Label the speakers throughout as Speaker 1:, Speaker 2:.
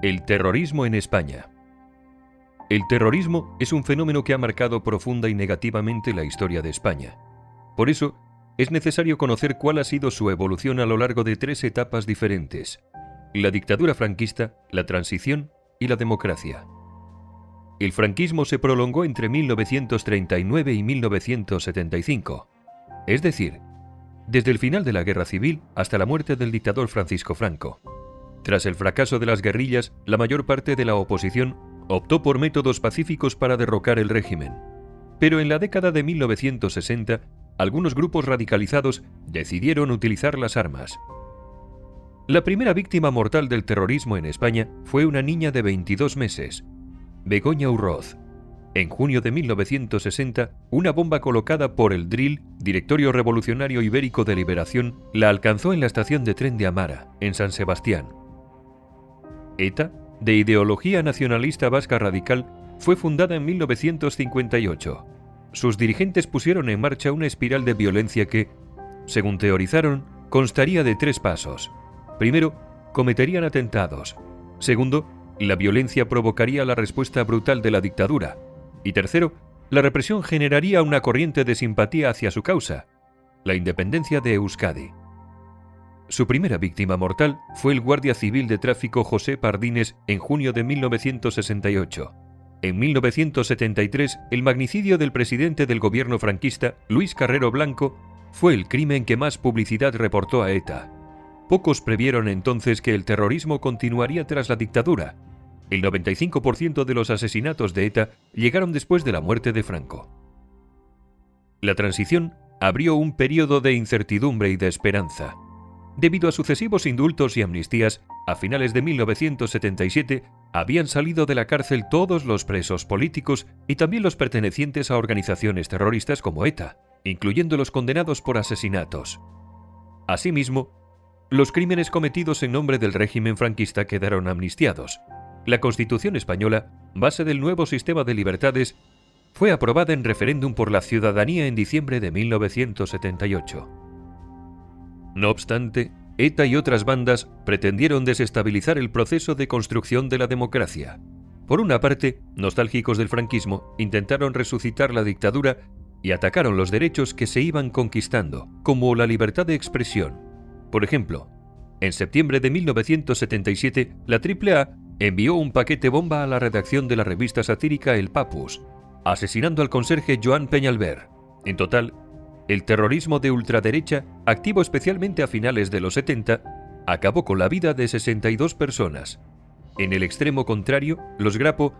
Speaker 1: El terrorismo en España. El terrorismo es un fenómeno que ha marcado profunda y negativamente la historia de España. Por eso, es necesario conocer cuál ha sido su evolución a lo largo de 3 etapas diferentes: la dictadura franquista, la transición y la democracia. El franquismo se prolongó entre 1939 y 1975, es decir, desde el final de la Guerra Civil hasta la muerte del dictador Francisco Franco. Tras el fracaso de las guerrillas, la mayor parte de la oposición optó por métodos pacíficos para derrocar el régimen. Pero en la década de 1960, algunos grupos radicalizados decidieron utilizar las armas. La primera víctima mortal del terrorismo en España fue una niña de 22 meses, Begoña Urroz. En junio de 1960, una bomba colocada por el DRIL, Directorio Revolucionario Ibérico de Liberación, la alcanzó en la estación de tren de Amara, en San Sebastián. ETA, de ideología nacionalista vasca radical, fue fundada en 1958. Sus dirigentes pusieron en marcha una espiral de violencia que, según teorizaron, constaría de 3 pasos. Primero, cometerían atentados. Segundo, la violencia provocaría la respuesta brutal de la dictadura. Y tercero, la represión generaría una corriente de simpatía hacia su causa, la independencia de Euskadi. Su primera víctima mortal fue el guardia civil de tráfico José Pardines en junio de 1968. En 1973, el magnicidio del presidente del gobierno franquista, Luis Carrero Blanco, fue el crimen que más publicidad reportó a ETA. Pocos previeron entonces que el terrorismo continuaría tras la dictadura. El 95% de los asesinatos de ETA llegaron después de la muerte de Franco. La transición abrió un periodo de incertidumbre y de esperanza. Debido a sucesivos indultos y amnistías, a finales de 1977 habían salido de la cárcel todos los presos políticos y también los pertenecientes a organizaciones terroristas como ETA, incluyendo los condenados por asesinatos. Asimismo, los crímenes cometidos en nombre del régimen franquista quedaron amnistiados. La Constitución española, base del nuevo sistema de libertades, fue aprobada en referéndum por la ciudadanía en diciembre de 1978. No obstante, ETA y otras bandas pretendieron desestabilizar el proceso de construcción de la democracia. Por una parte, nostálgicos del franquismo, intentaron resucitar la dictadura y atacaron los derechos que se iban conquistando, como la libertad de expresión. Por ejemplo, en septiembre de 1977, la AAA envió un paquete bomba a la redacción de la revista satírica El Papus, asesinando al conserje Joan Peñalver. En total, el terrorismo de ultraderecha, activo especialmente a finales de los 70, acabó con la vida de 62 personas. En el extremo contrario, los Grapo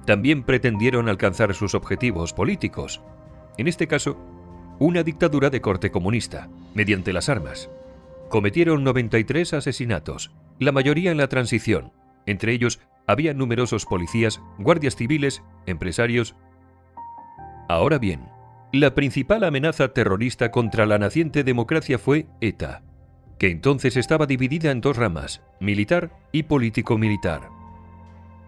Speaker 1: también pretendieron alcanzar sus objetivos políticos, en este caso, una dictadura de corte comunista, mediante las armas. Cometieron 93 asesinatos, la mayoría en la transición. Entre ellos, había numerosos policías, guardias civiles, empresarios. Ahora bien, la principal amenaza terrorista contra la naciente democracia fue ETA, que entonces estaba dividida en 2 ramas, militar y político-militar.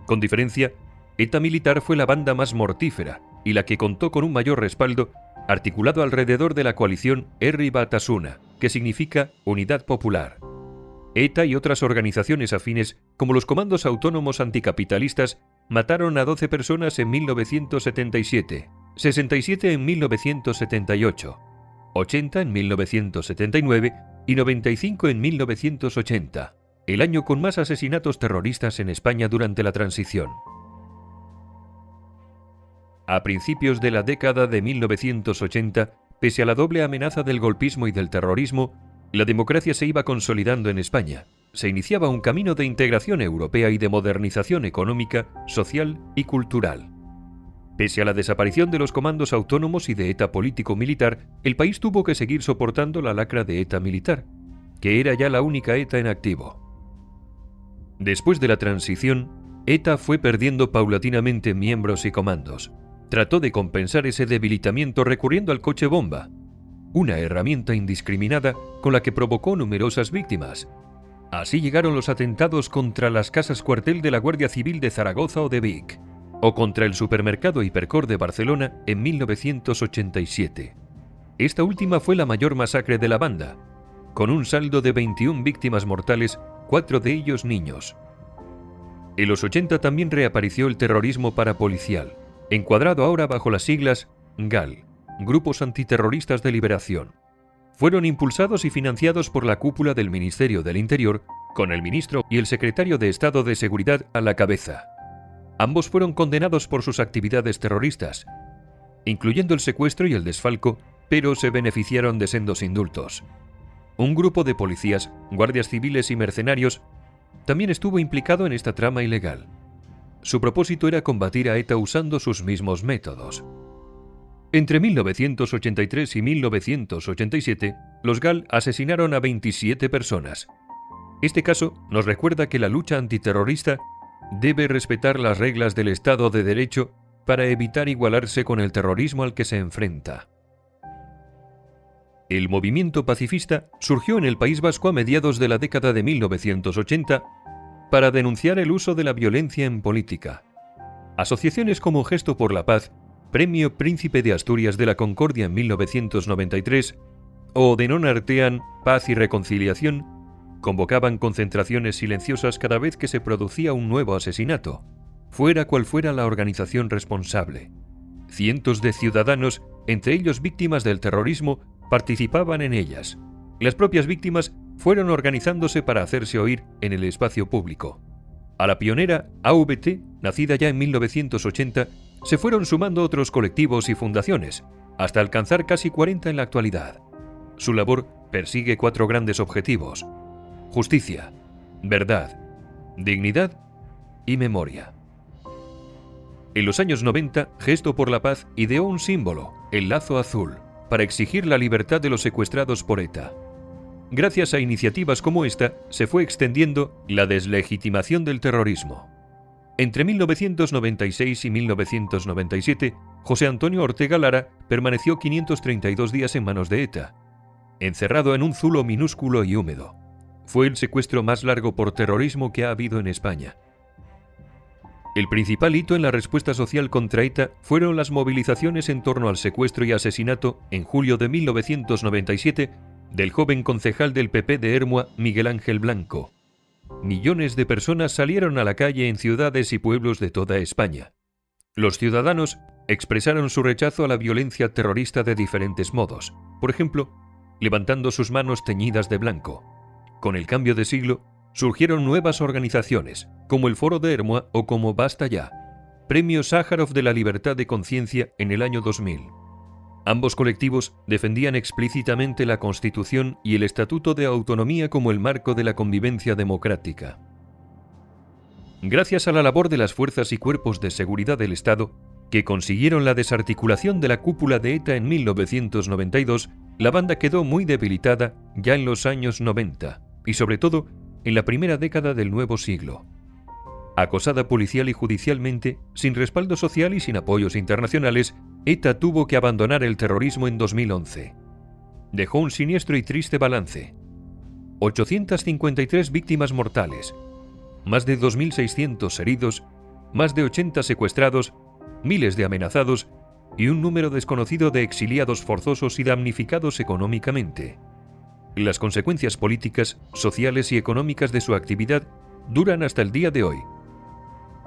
Speaker 1: Con diferencia, ETA militar fue la banda más mortífera y la que contó con un mayor respaldo, articulado alrededor de la coalición Herri Batasuna, que significa Unidad Popular. ETA y otras organizaciones afines, como los comandos autónomos anticapitalistas, mataron a 12 personas en 1977, 67 en 1978, 80 en 1979 y 95 en 1980, el año con más asesinatos terroristas en España durante la transición. A principios de la década de 1980, pese a la doble amenaza del golpismo y del terrorismo, la democracia se iba consolidando en España. Se iniciaba un camino de integración europea y de modernización económica, social y cultural. Pese a la desaparición de los comandos autónomos y de ETA político-militar, el país tuvo que seguir soportando la lacra de ETA militar, que era ya la única ETA en activo. Después de la transición, ETA fue perdiendo paulatinamente miembros y comandos. Trató de compensar ese debilitamiento recurriendo al coche bomba, una herramienta indiscriminada con la que provocó numerosas víctimas. Así llegaron los atentados contra las casas cuartel de la Guardia Civil de Zaragoza o de Vic, o contra el supermercado Hipercor de Barcelona en 1987. Esta última fue la mayor masacre de la banda, con un saldo de 21 víctimas mortales, 4 de ellos niños. En los 80 también reapareció el terrorismo parapolicial, encuadrado ahora bajo las siglas GAL, Grupos Antiterroristas de Liberación. Fueron impulsados y financiados por la cúpula del Ministerio del Interior, con el ministro y el secretario de Estado de Seguridad a la cabeza. Ambos fueron condenados por sus actividades terroristas, incluyendo el secuestro y el desfalco, pero se beneficiaron de sendos indultos. Un grupo de policías, guardias civiles y mercenarios también estuvo implicado en esta trama ilegal. Su propósito era combatir a ETA usando sus mismos métodos. Entre 1983 y 1987, los GAL asesinaron a 27 personas. Este caso nos recuerda que la lucha antiterrorista debe respetar las reglas del Estado de Derecho para evitar igualarse con el terrorismo al que se enfrenta. El movimiento pacifista surgió en el País Vasco a mediados de la década de 1980 para denunciar el uso de la violencia en política. Asociaciones como Gesto por la Paz, Premio Príncipe de Asturias de la Concordia en 1993 o Denon Artean, Paz y Reconciliación convocaban concentraciones silenciosas cada vez que se producía un nuevo asesinato, fuera cual fuera la organización responsable. Cientos de ciudadanos, entre ellos víctimas del terrorismo, participaban en ellas. Las propias víctimas fueron organizándose para hacerse oír en el espacio público. A la pionera AVT, nacida ya en 1980, se fueron sumando otros colectivos y fundaciones, hasta alcanzar casi 40 en la actualidad. Su labor persigue 4 grandes objetivos: justicia, verdad, dignidad y memoria. En los años 90, Gesto por la Paz ideó un símbolo, el lazo azul, para exigir la libertad de los secuestrados por ETA. Gracias a iniciativas como esta, se fue extendiendo la deslegitimación del terrorismo. Entre 1996 y 1997, José Antonio Ortega Lara permaneció 532 días en manos de ETA, encerrado en un zulo minúsculo y húmedo. Fue el secuestro más largo por terrorismo que ha habido en España. El principal hito en la respuesta social contra ETA fueron las movilizaciones en torno al secuestro y asesinato, en julio de 1997, del joven concejal del PP de Ermua, Miguel Ángel Blanco. Millones de personas salieron a la calle en ciudades y pueblos de toda España. Los ciudadanos expresaron su rechazo a la violencia terrorista de diferentes modos, por ejemplo, levantando sus manos teñidas de blanco. Con el cambio de siglo, surgieron nuevas organizaciones, como el Foro de Ermua o como Basta Ya, Premio Sájarov de la Libertad de Conciencia en el año 2000. Ambos colectivos defendían explícitamente la Constitución y el Estatuto de Autonomía como el marco de la convivencia democrática. Gracias a la labor de las fuerzas y cuerpos de seguridad del Estado, que consiguieron la desarticulación de la cúpula de ETA en 1992, la banda quedó muy debilitada ya en los años 90 y sobre todo en la primera década del nuevo siglo. Acosada policial y judicialmente, sin respaldo social y sin apoyos internacionales, ETA tuvo que abandonar el terrorismo en 2011. Dejó un siniestro y triste balance: 853 víctimas mortales, más de 2.600 heridos, más de 80 secuestrados, miles de amenazados y un número desconocido de exiliados forzosos y damnificados económicamente. Las consecuencias políticas, sociales y económicas de su actividad duran hasta el día de hoy.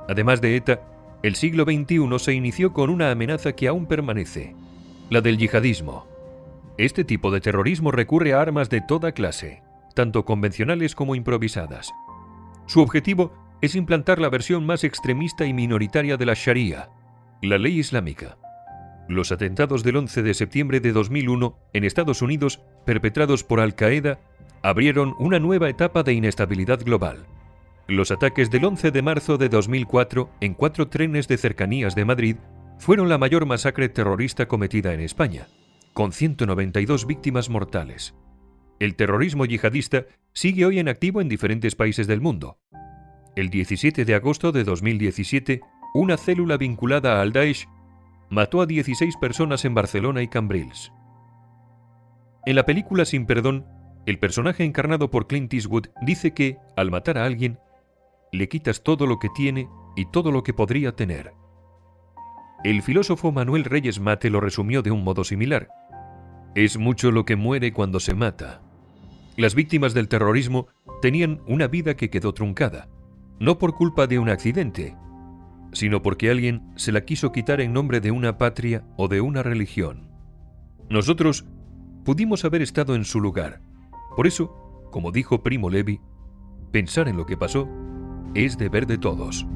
Speaker 1: Además de ETA, el siglo XXI se inició con una amenaza que aún permanece: la del yihadismo. Este tipo de terrorismo recurre a armas de toda clase, tanto convencionales como improvisadas. Su objetivo es implantar la versión más extremista y minoritaria de la Sharia, la ley islámica. Los atentados del 11 de septiembre de 2001 en Estados Unidos, perpetrados por Al-Qaeda, abrieron una nueva etapa de inestabilidad global. Los ataques del 11 de marzo de 2004 en 4 trenes de cercanías de Madrid fueron la mayor masacre terrorista cometida en España, con 192 víctimas mortales. El terrorismo yihadista sigue hoy en activo en diferentes países del mundo. El 17 de agosto de 2017, una célula vinculada al Daesh mató a 16 personas en Barcelona y Cambrils. En la película Sin Perdón, el personaje encarnado por Clint Eastwood dice que, al matar a alguien, le quitas todo lo que tiene y todo lo que podría tener. El filósofo Manuel Reyes Mate lo resumió de un modo similar: es mucho lo que muere cuando se mata. Las víctimas del terrorismo tenían una vida que quedó truncada. no por culpa de un accidente, sino porque alguien se la quiso quitar en nombre de una patria o de una religión. Nosotros pudimos haber estado en su lugar. Por eso, como dijo Primo Levi, pensar en lo que pasó es deber de todos.